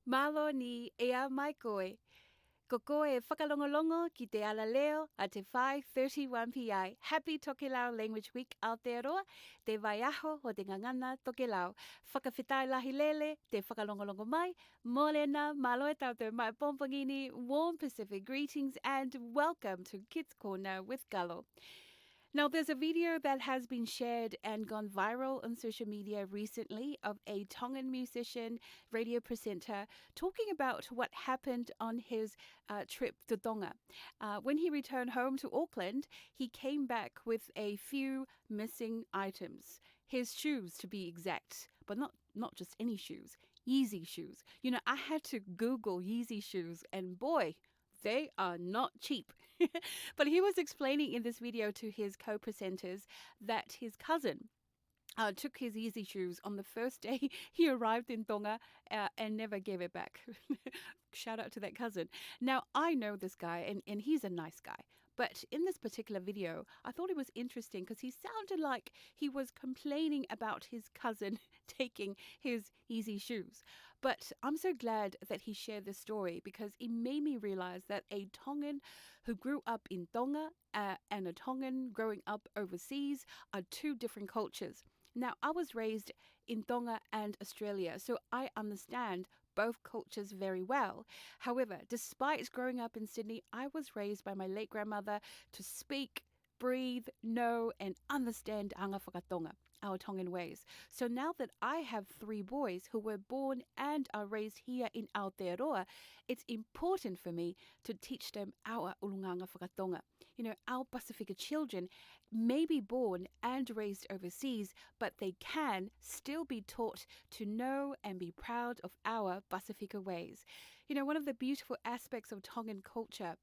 Malo ni ea mai koe. Ko koe e whakalongolongo ki te ala leo a te 5:31 pi. Happy Tokelau Language Week Aotearoa. Te waiaho o te ngangana Tokelau. Whakawhitai lahi lele, te whakalongolongo mai. Morena, malo e tautou mai pompangini. Warm Pacific greetings and welcome to Kids Corner with Kalo. Now, there's a video that has been shared and gone viral on social media recently of a Tongan musician, radio presenter, talking about what happened on his trip to Tonga. When he returned home to Auckland, he came back with a few missing items. His shoes, to be exact, but not just any shoes, Yeezy shoes. You know, I had to Google Yeezy shoes, and boy, they are not cheap. But he was explaining in this video to his co-presenters that his cousin took his Yeezy shoes on the first day he arrived in Tonga and never gave it back. Shout out to that cousin. Now, I know this guy and he's a nice guy. But in this particular video, I thought it was interesting because he sounded like he was complaining about his cousin taking his Yeezy shoes. But I'm so glad that he shared this story because it made me realize that a Tongan who grew up in Tonga and a Tongan growing up overseas are two different cultures. Now, I was raised in Tonga and Australia, so I understand both cultures very well. However, despite growing up in Sydney, I was raised by my late grandmother to speak, breathe, know, and understand anga whakatonga, our Tongan ways. So now that I have 3 boys who were born and are raised here in Aotearoa, it's important for me to teach them our ulunganga whakatonga. You know, our Pasifika children may be born and raised overseas, but they can still be taught to know and be proud of our Pasifika ways. You know, one of the beautiful aspects of Tongan culture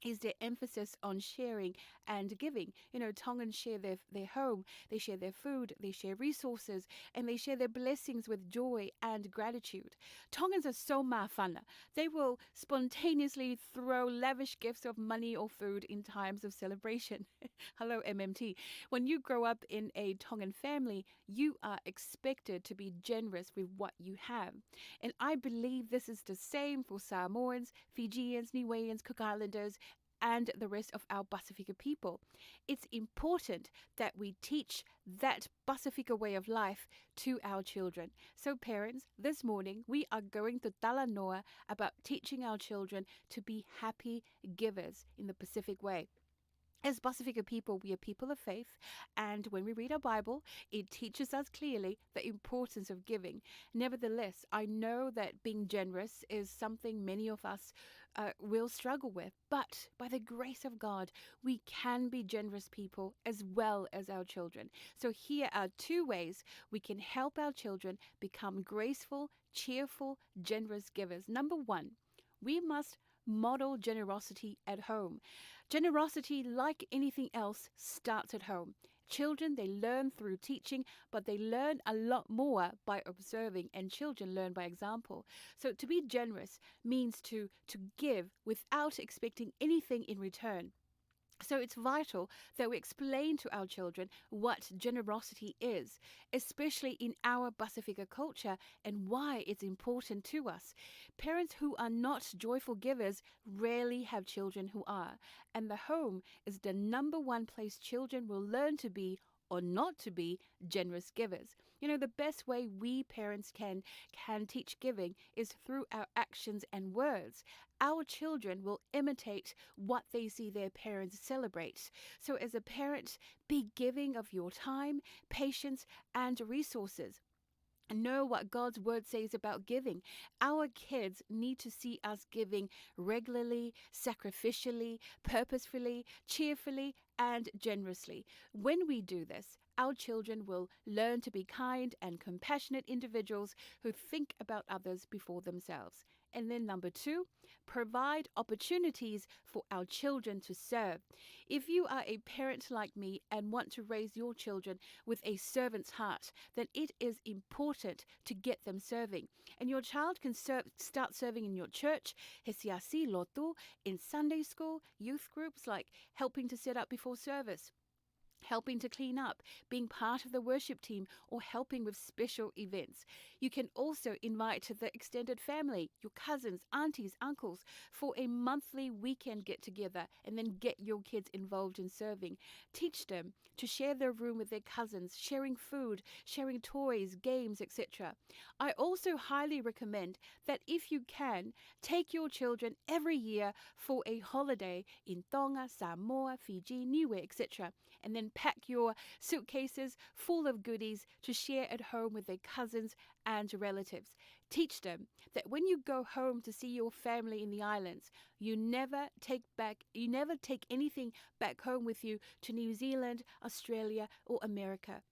is their emphasis on sharing and giving. You know, Tongans share their home, they share their food, they share resources, and they share their blessings with joy and gratitude. Tongans are so mafana. They will spontaneously throw lavish gifts of money or food in times of celebration. Hello, MMT. When you grow up in a Tongan family, you are expected to be generous with what you have. And I believe this is the same for Samoans, Fijians, Niueans, Cook Islanders, and the rest of our Pasifika people. It's important that we teach that Pasifika way of life to our children. So parents, this morning we are going to Talanoa about teaching our children to be happy givers in the Pacific way. As Pasifika people, we are people of faith, and when we read our Bible, it teaches us clearly the importance of giving. Nevertheless, I know that being generous is something many of us will struggle with, but by the grace of God, we can be generous people as well as our children. So here are 2 ways we can help our children become graceful, cheerful, generous givers. Number 1, we must model generosity at home. Generosity, like anything else, starts at home. Children, they learn through teaching, but they learn a lot more by observing, and children learn by example. So to be generous means to give without expecting anything in return. So it's vital that we explain to our children what generosity is, especially in our Pasifika culture, and why it's important to us. Parents who are not joyful givers rarely have children who are, and the home is the number 1 place children will learn to be or not to be generous givers. You know, the best way we parents can teach giving is through our actions and words. Our children will imitate what they see their parents celebrate. So as a parent, be giving of your time, patience, and resources. Know what God's word says about giving. Our kids need to see us giving regularly, sacrificially, purposefully, cheerfully, and generously. When we do this, our children will learn to be kind and compassionate individuals who think about others before themselves. And then number 2, provide opportunities for our children to serve. If you are a parent like me and want to raise your children with a servant's heart, then it is important to get them serving. And your child can start serving in your church, hesiasi lotu, in Sunday school, youth groups, like helping to set up before service. helping to clean up, being part of the worship team, or helping with special events. You can also invite the extended family, your cousins, aunties, uncles, for a monthly weekend get together and then get your kids involved in serving. Teach them to share their room with their cousins, sharing food, sharing toys, games, etc. I also highly recommend that if you can, take your children every year for a holiday in Tonga, Samoa, Fiji, Niue, etc., and then pack your suitcases full of goodies to share at home with their cousins and relatives. Teach them that when you go home to see your family in the islands, you never take anything back home with you to New Zealand, Australia, or America.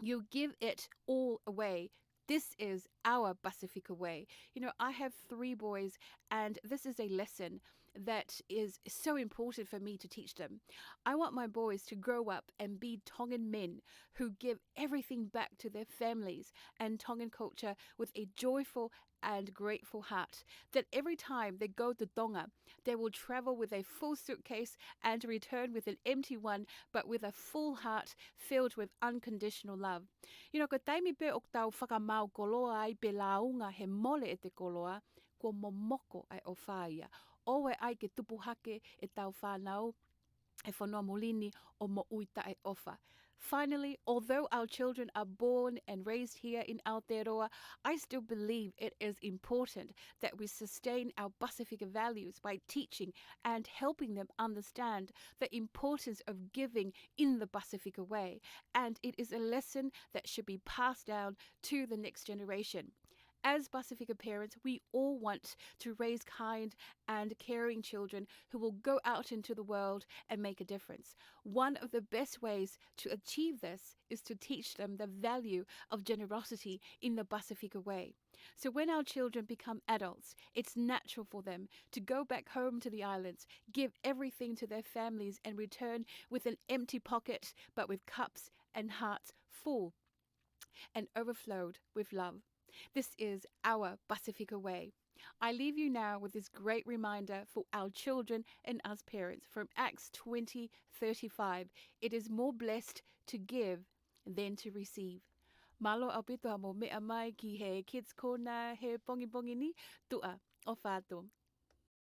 You give it all away. This is our Pacifica way. You know, I have 3 boys, and this is a lesson that is so important for me to teach them. I want my boys to grow up and be Tongan men who give everything back to their families and Tongan culture with a joyful and grateful heart. That every time they go to Tonga, they will travel with a full suitcase and return with an empty one, but with a full heart filled with unconditional love. You know, ko taimi pe o tau whakamau koloa ai pe launga he mole e te koloa, ko momoko ai o whaia. Owe ai ke tupuhake e tau whanau e whanau molini o mo uita e ofa. Finally, although our children are born and raised here in Aotearoa, I still believe it is important that we sustain our Pacifica values by teaching and helping them understand the importance of giving in the Pacifica way. And it is a lesson that should be passed down to the next generation. As Pacifica parents, we all want to raise kind and caring children who will go out into the world and make a difference. One of the best ways to achieve this is to teach them the value of generosity in the Pacifica way. So when our children become adults, it's natural for them to go back home to the islands, give everything to their families, and return with an empty pocket, but with cups and hearts full and overflowed with love. This is our Pacifica way. I leave you now with this great reminder for our children and us parents from Acts 20:35. It is more blessed to give than to receive. Malo au pito mo mea mai ki he kids kona he pongi pongi ni tua o whātua.